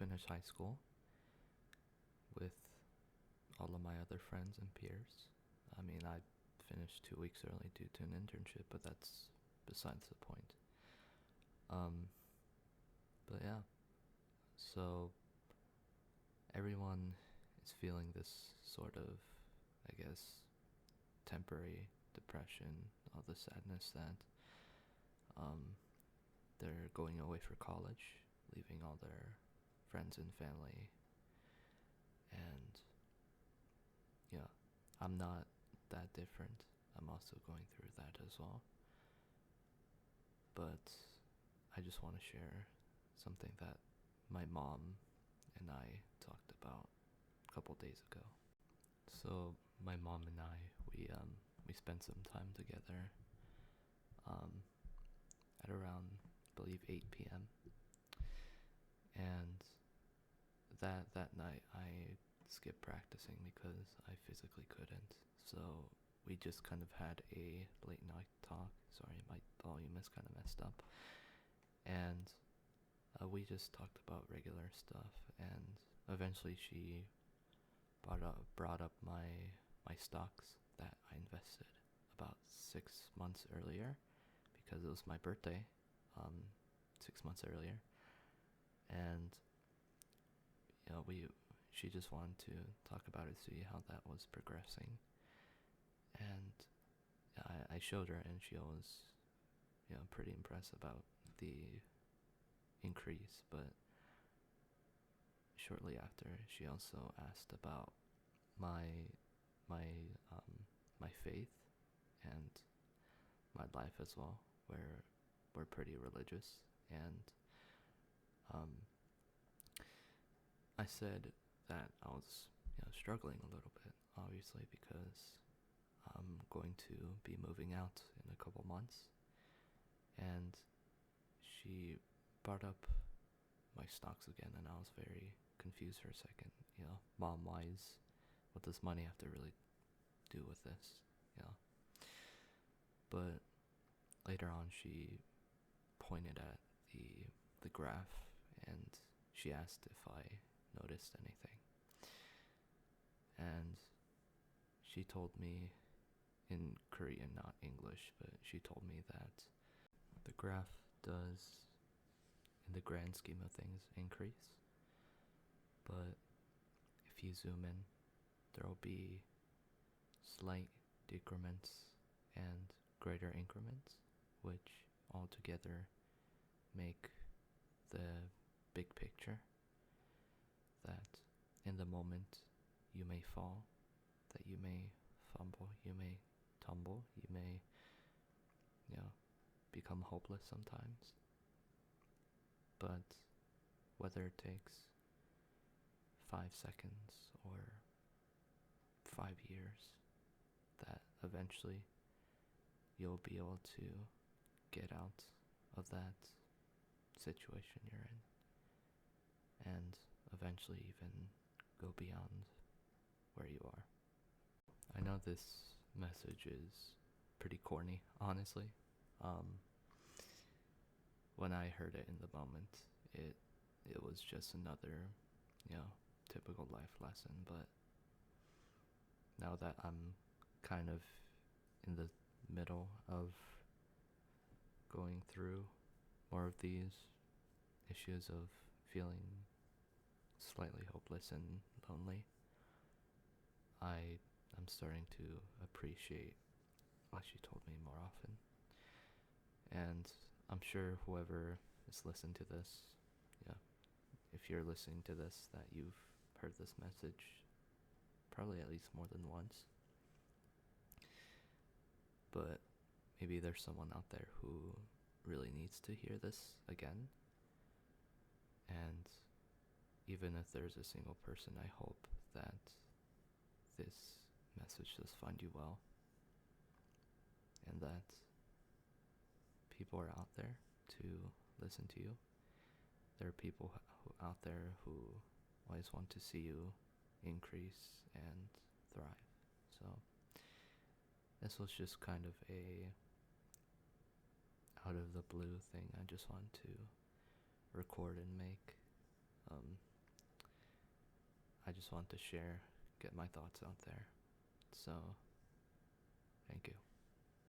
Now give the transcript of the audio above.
finished high school with all of my other friends and peers. I mean, I finished 2 weeks early due to an internship, but that's besides the point. Um, but yeah, so everyone is feeling this sort of, I guess, temporary depression, all the sadness that um, they're going away for college, leaving all their friends and family. And yeah, I'm not that different. I'm also going through that as well. But I just want to share something that my mom and I talked about a couple days ago. So my mom and we spent some time together um, at around, I believe, 8 p.m. And that night I skipped practicing because I physically couldn't. So we just kind of had a late night talk. Sorry, my volume is kind of messed up. And we just talked about regular stuff. And eventually she brought up my stocks that I invested about 6 months earlier because it was my birthday, 6 months earlier. And we she just wanted to talk about it, see how that was progressing. And I showed her, and she was pretty impressed about the increase. But shortly after, she also asked about my my my faith and my life as well. We're pretty religious. And I said that I was struggling a little bit, obviously, because I'm going to be moving out in a couple months. And she brought up my stocks again, and I was very confused for a second. Mom wise, what does money have to really do with this? But later on, she pointed at the graph, and she asked if I noticed anything. And she told me in Korean, not English, but she told me that the graph does, in the grand scheme of things, increase. But if you zoom in, there will be slight decrements and greater increments, which altogether make the big picture that in the moment you may fall, that you may fumble, you may tumble, you may, become hopeless sometimes. But whether it takes 5 seconds or 5 years, that eventually you'll be able to get out of that situation you're in, and eventually even go beyond where you are. I know this message is pretty corny, honestly. When I heard it in the moment, it was just another, typical life lesson. But now that I'm kind of in the middle of going through more of these issues of feeling slightly hopeless and lonely, I'm starting to appreciate what she told me more often. And I'm sure whoever is listening to this, if you're listening to this, that you've heard this message probably at least more than once. But maybe there's someone out there who really needs to hear this again. And even if there's a single person, I hope that this message does find you well, and that people are out there to listen to you. There are people out there who always want to see you increase and thrive. So this was just kind of a out of the blue thing I just wanted to record and make. just want to share, get my thoughts out there. So, thank you.